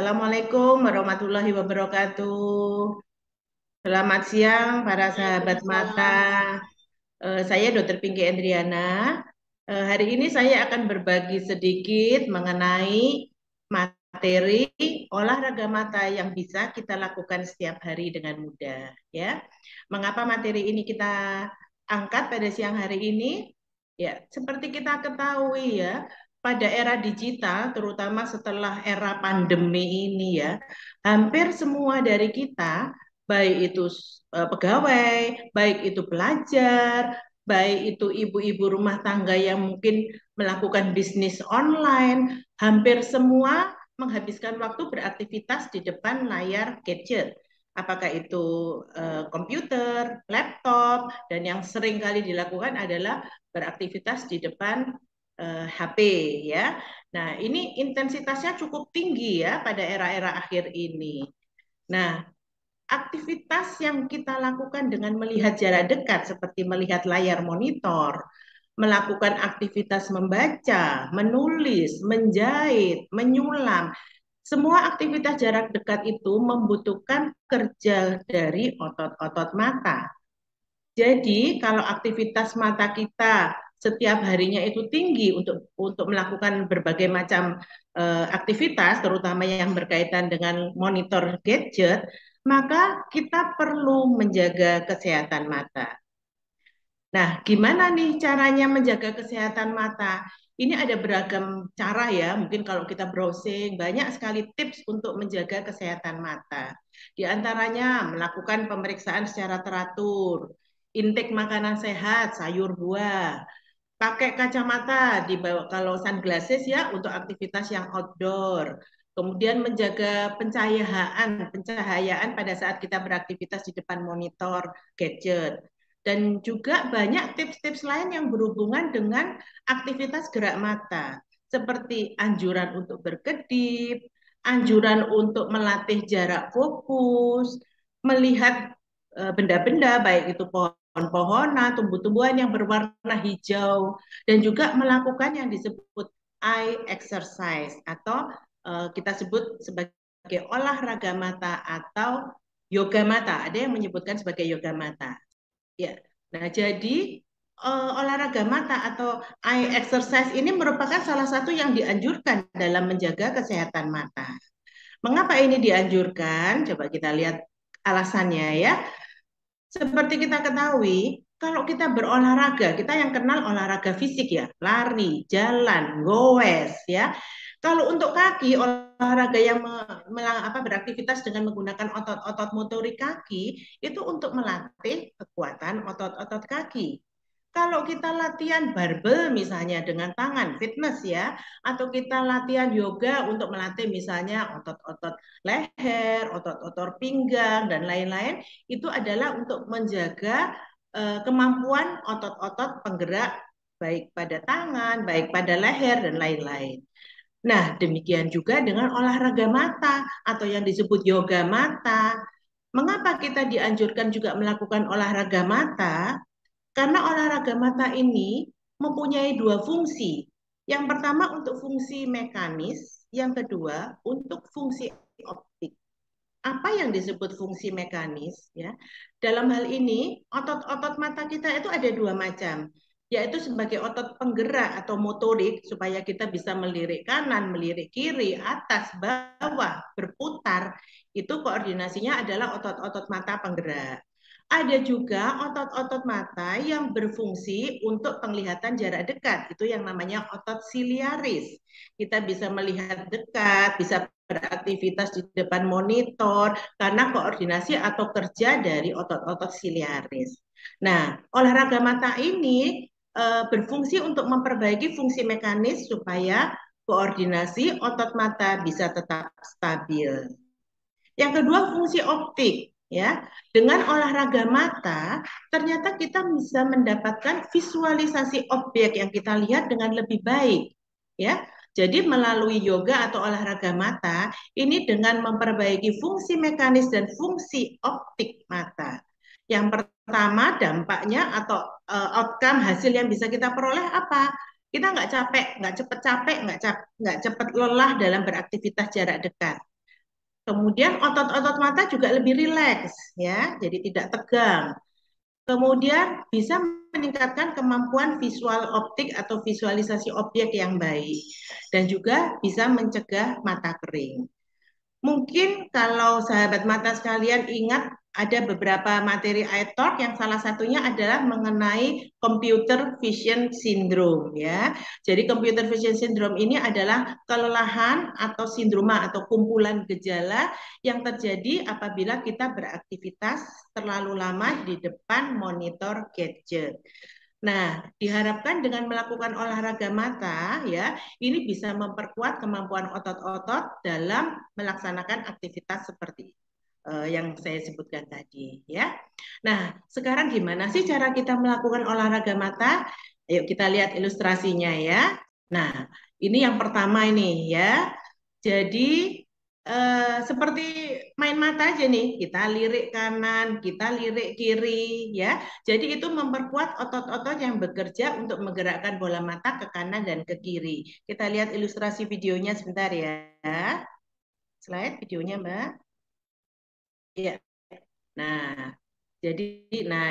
Assalamualaikum warahmatullahi wabarakatuh. Selamat siang para sahabat mata. Waalaikumsalam. Saya Dr. Pinky Endriana. Hari ini saya akan berbagi sedikit mengenai materi olahraga mata yang bisa kita lakukan setiap hari dengan mudah. Ya, mengapa materi ini kita angkat pada siang hari ini? Ya, seperti kita ketahui ya, pada era digital, terutama setelah era pandemi ini ya, hampir semua dari kita, baik itu pegawai, baik itu pelajar, baik itu ibu-ibu rumah tangga yang mungkin melakukan bisnis online, hampir semua menghabiskan waktu beraktivitas di depan layar gadget. Apakah itu komputer, laptop, dan yang sering kali dilakukan adalah beraktivitas di depan HP ya. Nah, ini intensitasnya cukup tinggi ya pada era-era akhir ini. Nah, aktivitas yang kita lakukan dengan melihat jarak dekat seperti melihat layar monitor, melakukan aktivitas membaca, menulis, menjahit, menyulam, semua aktivitas jarak dekat itu membutuhkan kerja dari otot-otot mata. Jadi kalau aktivitas mata kita setiap harinya itu tinggi untuk melakukan berbagai macam aktivitas, terutama yang berkaitan dengan monitor gadget, maka kita perlu menjaga kesehatan mata. Nah, gimana nih caranya menjaga kesehatan mata? Ini ada beragam cara ya, mungkin kalau kita browsing, banyak sekali tips untuk menjaga kesehatan mata. Di antaranya melakukan pemeriksaan secara teratur, intake makanan sehat, sayur buah, pakai kacamata di bawah kalau sunglasses ya untuk aktivitas yang outdoor. Kemudian menjaga pencahayaan pada saat kita beraktivitas di depan monitor gadget. Dan juga banyak tips-tips lain yang berhubungan dengan aktivitas gerak mata, seperti anjuran untuk berkedip, anjuran untuk melatih jarak fokus, melihat benda-benda, baik itu pohon-pohonan, tumbuh-tumbuhan yang berwarna hijau, dan juga melakukan yang disebut eye exercise atau kita sebut sebagai olahraga mata atau yoga mata. Ada yang menyebutkan sebagai yoga mata. Ya. Nah, jadi olahraga mata atau eye exercise ini merupakan salah satu yang dianjurkan dalam menjaga kesehatan mata. Mengapa ini dianjurkan? Coba kita lihat alasannya ya. Seperti kita ketahui, kalau kita berolahraga, kita yang kenal olahraga fisik ya, lari, jalan, goes ya. Kalau untuk kaki, olahraga yang beraktivitas dengan menggunakan otot-otot motorik kaki, itu untuk melatih kekuatan otot-otot kaki. Kalau kita latihan barbel misalnya dengan tangan, fitness ya, atau kita latihan yoga untuk melatih misalnya otot-otot leher, otot-otot pinggang, dan lain-lain, itu adalah untuk menjaga kemampuan otot-otot penggerak baik pada tangan, baik pada leher, dan lain-lain. Nah, demikian juga dengan olahraga mata atau yang disebut yoga mata. Mengapa kita dianjurkan juga melakukan olahraga mata? Karena olahraga mata ini mempunyai dua fungsi. Yang pertama untuk fungsi mekanis, yang kedua untuk fungsi optik. Apa yang disebut fungsi mekanis ya? Dalam hal ini otot-otot mata kita itu ada dua macam, yaitu sebagai otot penggerak atau motorik supaya kita bisa melirik kanan, melirik kiri, atas, bawah, berputar. Itu koordinasinya adalah otot-otot mata penggerak. Ada juga otot-otot mata yang berfungsi untuk penglihatan jarak dekat. Itu yang namanya otot siliaris. Kita bisa melihat dekat, bisa beraktivitas di depan monitor karena koordinasi atau kerja dari otot-otot siliaris. Nah, olahraga mata ini berfungsi untuk memperbaiki fungsi mekanis supaya koordinasi otot mata bisa tetap stabil. Yang kedua fungsi optik ya. Dengan olahraga mata ternyata kita bisa mendapatkan visualisasi objek yang kita lihat dengan lebih baik ya. Jadi melalui yoga atau olahraga mata ini dengan memperbaiki fungsi mekanis dan fungsi optik mata. Yang pertama dampaknya atau outcome hasil yang bisa kita peroleh apa? Kita nggak capek, nggak cepet capek, nggak cepet lelah dalam beraktivitas jarak dekat. Kemudian otot-otot mata juga lebih rileks ya, jadi tidak tegang. Kemudian bisa meningkatkan kemampuan visual optik atau visualisasi objek yang baik dan juga bisa mencegah mata kering. Mungkin kalau sahabat mata sekalian ingat ada beberapa materi iTalk yang salah satunya adalah mengenai computer vision syndrome ya. Jadi computer vision syndrome ini adalah kelelahan atau sindroma atau kumpulan gejala yang terjadi apabila kita beraktivitas terlalu lama di depan monitor gadget. Nah, diharapkan dengan melakukan olahraga mata, ya, ini bisa memperkuat kemampuan otot-otot dalam melaksanakan aktivitas seperti yang saya sebutkan tadi, ya. Nah, sekarang gimana sih cara kita melakukan olahraga mata? Ayo kita lihat ilustrasinya ya. Nah, ini yang pertama ini ya. Jadi seperti main mata aja nih, kita lirik kanan, kita lirik kiri, ya. Jadi itu memperkuat otot-otot yang bekerja untuk menggerakkan bola mata ke kanan dan ke kiri. Kita lihat ilustrasi videonya sebentar ya. Slide videonya, Mbak. Ya. Nah, jadi,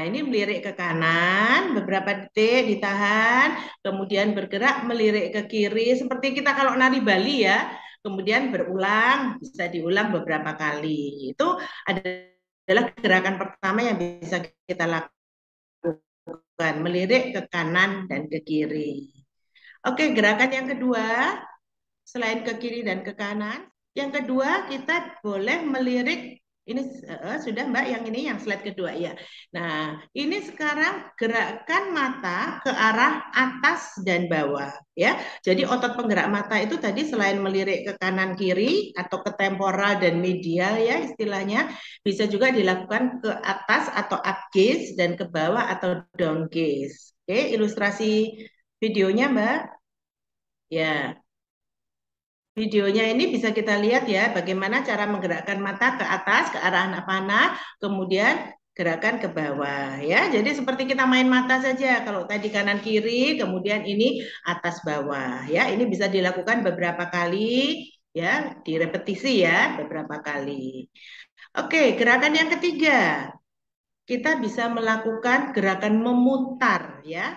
ini melirik ke kanan, beberapa detik ditahan, kemudian bergerak melirik ke kiri, seperti kita kalau nari Bali ya, kemudian berulang, bisa diulang beberapa kali. Itu adalah gerakan pertama yang bisa kita lakukan, melirik ke kanan dan ke kiri. Oke, gerakan yang kedua, selain ke kiri dan ke kanan, yang kedua kita boleh melirik ini sudah Mbak yang ini yang slide kedua ya. Nah, ini sekarang gerakan mata ke arah atas dan bawah ya. Jadi otot penggerak mata itu tadi selain melirik ke kanan kiri atau ke temporal dan medial ya istilahnya, bisa juga dilakukan ke atas atau up gaze dan ke bawah atau down gaze. Oke, ilustrasi videonya Mbak. Ya. Videonya ini bisa kita lihat ya, bagaimana cara menggerakkan mata ke atas, ke arah anak panah, kemudian gerakan ke bawah ya. Jadi seperti kita main mata saja, kalau tadi kanan kiri, kemudian ini atas bawah ya. Ini bisa dilakukan beberapa kali ya, direpetisi ya, beberapa kali. Oke, gerakan yang ketiga, kita bisa melakukan gerakan memutar ya.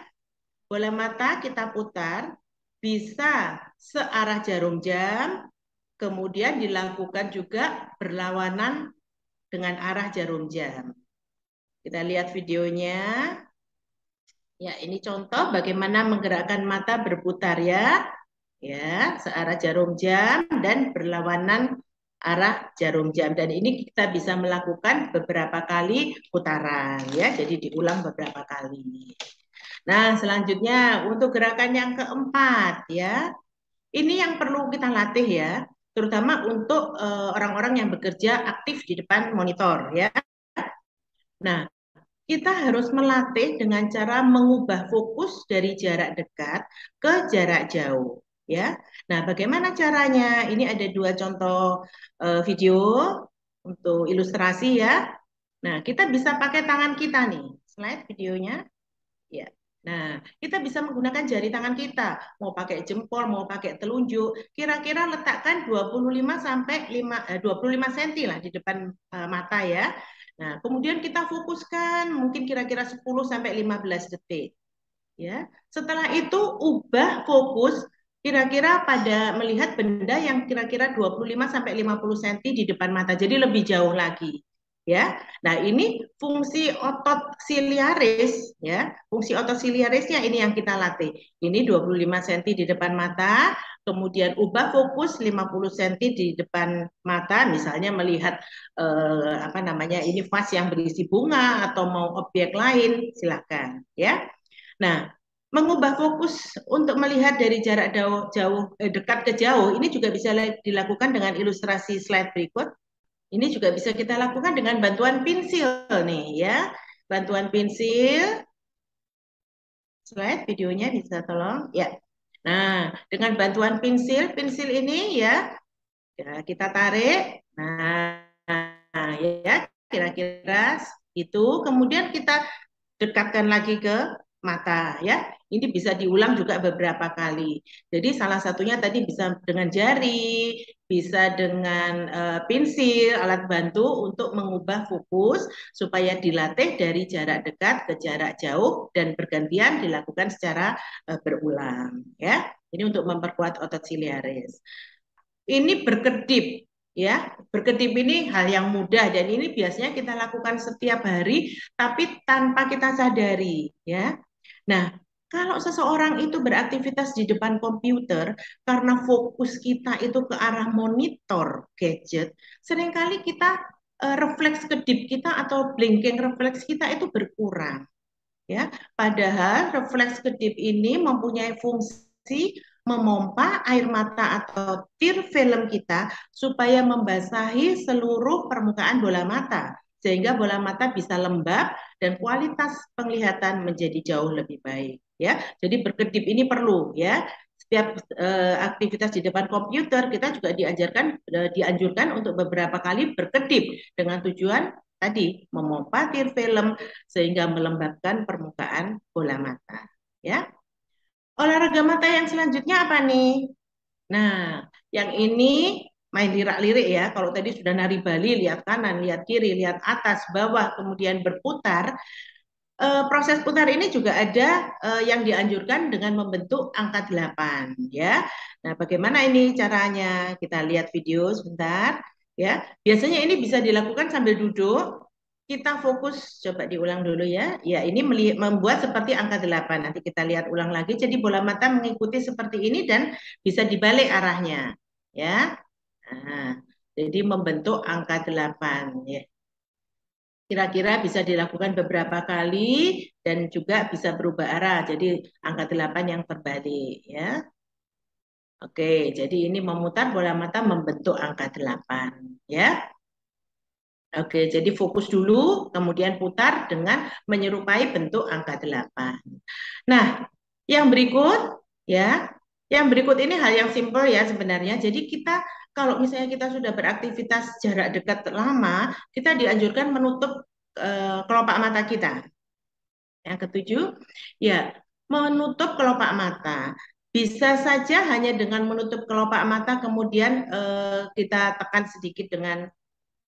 Bola mata kita putar, bisa searah jarum jam, kemudian dilakukan juga berlawanan dengan arah jarum jam. Kita lihat videonya. Ya, ini contoh bagaimana menggerakkan mata berputar ya. Ya, searah jarum jam dan berlawanan arah jarum jam. Dan ini kita bisa melakukan beberapa kali putaran ya. Jadi diulang beberapa kali. Nah, selanjutnya untuk gerakan yang keempat ya. Ini yang perlu kita latih ya, terutama untuk orang-orang yang bekerja aktif di depan monitor ya. Nah, kita harus melatih dengan cara mengubah fokus dari jarak dekat ke jarak jauh ya. Nah, bagaimana caranya? Ini ada dua contoh video untuk ilustrasi ya. Nah, kita bisa pakai tangan kita nih. Slide videonya. Ya. Nah, kita bisa menggunakan jari tangan kita, mau pakai jempol, mau pakai telunjuk, kira-kira letakkan 25 sampai 25 cm lah di depan mata ya. Nah, kemudian kita fokuskan mungkin kira-kira 10 sampai 15 detik. Ya. Setelah itu ubah fokus kira-kira pada melihat benda yang kira-kira 25 sampai 50 cm di depan mata. Jadi lebih jauh lagi. Ya. Nah, ini fungsi otot siliaris ya. Fungsi otot siliarisnya ini yang kita latih. Ini 25 cm di depan mata, kemudian ubah fokus 50 cm di depan mata, misalnya melihat apa namanya? Ini vas yang berisi bunga atau mau objek lain, silakan ya. Nah, mengubah fokus untuk melihat dari jarak dekat ke jauh ini juga bisa dilakukan dengan ilustrasi slide berikut. Ini juga bisa kita lakukan dengan bantuan pensil nih ya. Bantuan pensil. Slide videonya bisa tolong ya. Nah, dengan bantuan pensil ini ya, kita tarik. Nah, ya kira-kira itu. Kemudian kita dekatkan lagi ke mata ya. Ini bisa diulang juga beberapa kali. Jadi salah satunya tadi bisa dengan jari, bisa dengan pensil, alat bantu untuk mengubah fokus supaya dilatih dari jarak dekat ke jarak jauh dan bergantian dilakukan secara berulang. Ya, ini untuk memperkuat otot siliaris. Ini berkedip. Ya, berkedip ini hal yang mudah dan ini biasanya kita lakukan setiap hari, tapi tanpa kita sadari. Ya, nah, kalau seseorang itu beraktivitas di depan komputer karena fokus kita itu ke arah monitor gadget, seringkali kita refleks kedip kita atau blinking refleks kita itu berkurang, ya. Padahal refleks kedip ini mempunyai fungsi memompa air mata atau tear film kita supaya membasahi seluruh permukaan bola mata sehingga bola mata bisa lembab dan kualitas penglihatan menjadi jauh lebih baik, ya. Jadi berkedip ini perlu, ya. Setiap aktivitas di depan komputer kita juga dianjurkan untuk beberapa kali berkedip dengan tujuan tadi memompa tear film sehingga melembabkan permukaan bola mata, ya. Olahraga mata yang selanjutnya apa nih? Nah, yang ini main lirak-lirik ya. Kalau tadi sudah nari Bali, lihat kanan, lihat kiri, lihat atas, bawah, kemudian berputar. Proses putar ini juga ada yang dianjurkan dengan membentuk angka 8, ya. Nah, bagaimana ini caranya? Kita lihat video sebentar, ya. Biasanya ini bisa dilakukan sambil duduk. Kita fokus, coba diulang dulu ya. Ya, ini membuat seperti angka 8. Nanti kita lihat ulang lagi. Jadi bola mata mengikuti seperti ini dan bisa dibalik arahnya, ya. Nah, jadi membentuk angka 8, ya. Kira-kira bisa dilakukan beberapa kali dan juga bisa berubah arah. Jadi angka 8 yang terbalik, ya. Oke, jadi ini memutar bola mata membentuk angka 8, ya. Oke, jadi fokus dulu, kemudian putar dengan menyerupai bentuk angka 8. Nah, yang berikut, ya, yang berikut ini hal yang simpel ya sebenarnya. Jadi kita kalau misalnya kita sudah beraktivitas jarak dekat lama, kita dianjurkan menutup kelopak mata kita. Yang ketujuh, ya, menutup kelopak mata. Bisa saja hanya dengan menutup kelopak mata, kemudian kita tekan sedikit dengan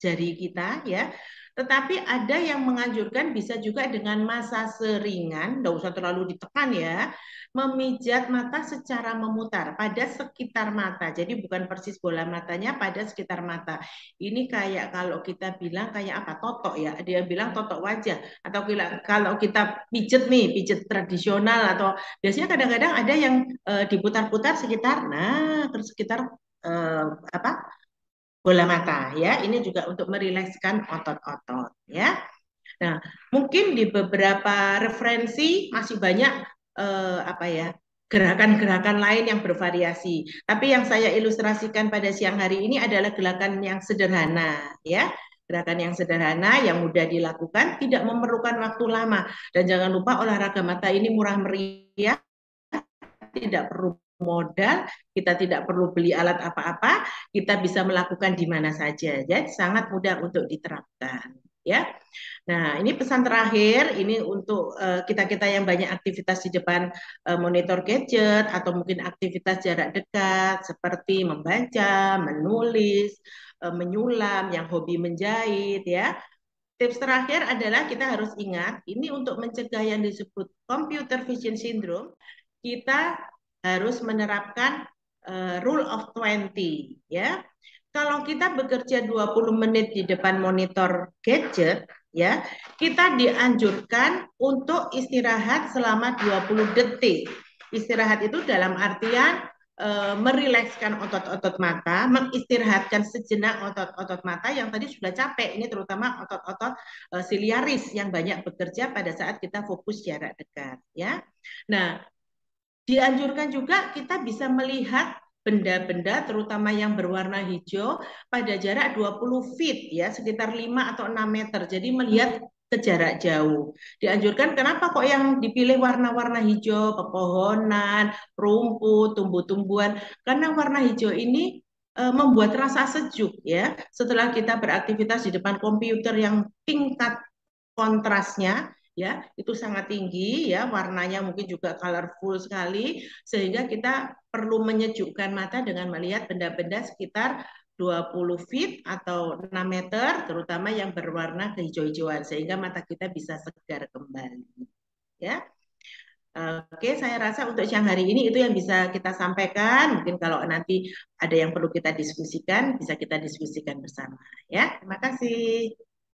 jari kita, ya. Tetapi ada yang menganjurkan bisa juga dengan masase ringan, tidak usah terlalu ditekan ya, memijat mata secara memutar pada sekitar mata. Jadi bukan persis bola matanya, pada sekitar mata. Ini kayak kalau kita bilang kayak apa? Totok ya. Dia bilang totok wajah. Atau kalau kita pijet nih, pijet tradisional atau biasanya kadang-kadang ada yang diputar-putar sekitar, nah terus sekitar apa? Bola mata, ya. Ini juga untuk merilekskan otot-otot, ya. Nah, mungkin di beberapa referensi masih banyak apa ya, gerakan-gerakan lain yang bervariasi. Tapi yang saya ilustrasikan pada siang hari ini adalah gerakan yang sederhana, ya. Gerakan yang sederhana yang mudah dilakukan, tidak memerlukan waktu lama. Dan jangan lupa olahraga mata ini murah meriah, tidak perlu modal, kita tidak perlu beli alat apa-apa, kita bisa melakukan di mana saja. Jadi sangat mudah untuk diterapkan, ya. Nah, ini pesan terakhir ini untuk kita-kita yang banyak aktivitas di depan monitor gadget atau mungkin aktivitas jarak dekat seperti membaca, menulis, menyulam, yang hobi menjahit, ya. Tips terakhir adalah kita harus ingat, ini untuk mencegah yang disebut computer vision syndrome, kita harus menerapkan rule of 20, ya. Kalau kita bekerja 20 menit di depan monitor gadget, ya, kita dianjurkan untuk istirahat selama 20 detik. Istirahat itu dalam artian merilekskan otot-otot mata, mengistirahatkan sejenak otot-otot mata yang tadi sudah capek, ini terutama otot-otot siliaris yang banyak bekerja pada saat kita fokus jarak dekat, ya. Nah, dianjurkan juga kita bisa melihat benda-benda terutama yang berwarna hijau pada jarak 20 feet, ya, sekitar 5 atau 6 meter. Jadi melihat ke jarak jauh. Dianjurkan kenapa kok yang dipilih warna-warna hijau, pepohonan, rumput, tumbuh-tumbuhan? Karena warna hijau ini membuat rasa sejuk, ya. Setelah kita beraktivitas di depan komputer yang tingkat kontrasnya ya, itu sangat tinggi ya, warnanya mungkin juga colorful sekali, sehingga kita perlu menyejukkan mata dengan melihat benda-benda sekitar 20 feet atau 6 meter, terutama yang berwarna kehijau-hijauan, sehingga mata kita bisa segar kembali. Ya, oke, saya rasa untuk siang hari ini itu yang bisa kita sampaikan. Mungkin kalau nanti ada yang perlu kita diskusikan, bisa kita diskusikan bersama. Ya, terima kasih.